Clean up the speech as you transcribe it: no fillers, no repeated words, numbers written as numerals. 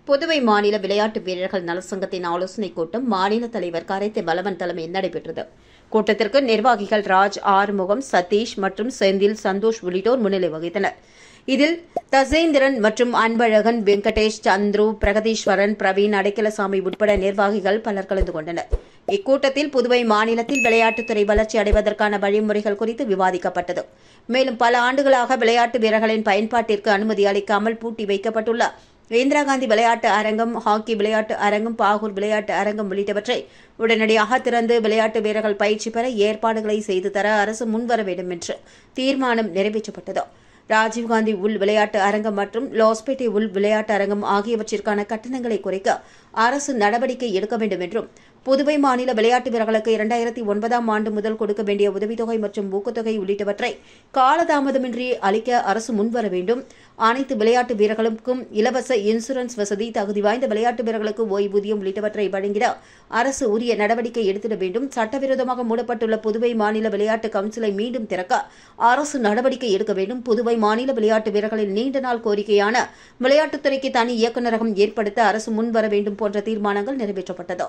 புதுவை மாநில விளையாட்டு வீரர்கள் நலசங்கத்தின் ஆலோசனைக் கூட்டம் மாநில தலைவர் கரைத்தை பலவன் தலைமையில் நடைபெற்றது. கூட்டத்திற்கு நிர்வாகிகள் ராஜ், ஆறுமுகம், சதீஷ் மற்றும் செந்தில், சந்தோஷ் உள்ளிட்டோர் முன்னிலை வகித்தனர். இதில் தசேந்திரன் மற்றும் அன்பழகன், வெங்கடேஷ், சந்துரு, பிரகதீஸ்வரன், பிரவீன், அடைக்கலசாமி உட்பட நிர்வாகிகள் பலர் கலந்து கொண்டனர். இக்கூட்டத்தில் புதுவை மாநிலத்தில் விளையாட்டுத்துறை வளர்ச்சி அடைவதற்கான வழிமுறைகள் குறித்து விவாதிக்கப்பட்டது. மேலும் பல ஆண்டுகளாக விளையாட்டு வீரர்களின் பயன்பாட்டிற்கு அனுமதி அளிக்காமல் பூட்டி வைக்கப்பட்டுள்ள இந்திரா காந்தி விளையாட்டு அரங்கம், ஹாக்கி விளையாட்டு அரங்கம், பாகூர் விளையாட்டு அரங்கம் உள்ளிட்டவற்றை உடனடியாக திறந்து விளையாட்டு வீரர்கள் பயிற்சி பெற ஏற்பாடுகளை செய்து தர அரசு முன்வர வேண்டும் என்று தீர்மானம் நிறைவேற்றப்பட்டது. ராஜீவ்காந்தி உள் விளையாட்டு அரங்கம் மற்றும் லாஸ்பேட்டை உள் விளையாட்டு அரங்கம் ஆகியவற்றிற்கான கட்டணங்களை குறைக்க அரசு நடவடிக்கை எடுக்க வேண்டும் என்றும், புதுவை மாநில விளையாட்டு வீரர்களுக்கு 2009ஆம் ஆண்டு முதல் கொடுக்க வேண்டிய உதவித்தொகை மற்றும் ஊக்கத்தொகை உள்ளிட்டவற்றை காலதாமதமின்றி அளிக்க அரசு முன்வர வேண்டும். அனைத்து விளையாட்டு வீரர்களுக்கும் இலவச இன்சூரன்ஸ் வசதி, தகுதி வாய்ந்த விளையாட்டு வீரர்களுக்கு ஓய்வூதியம் உள்ளிட்டவற்றை வழங்கிட அரசு உரிய நடவடிக்கை எடுத்திட வேண்டும். சட்டவிரோதமாக மூடப்பட்டுள்ள புதுவை மாநில விளையாட்டு கவுன்சிலை மீண்டும் திறக்க அரசு நடவடிக்கை எடுக்க வேண்டும். புதுவை மாநில விளையாட்டு வீரர்களின் நீண்ட நாள் கோரிக்கையான விளையாட்டுத்துறைக்கு தனி இயக்குநரகம் ஏற்படுத்த அரசு முன்வர வேண்டும் போன்ற தீர்மானங்கள் நிறைவேற்றப்பட்டது.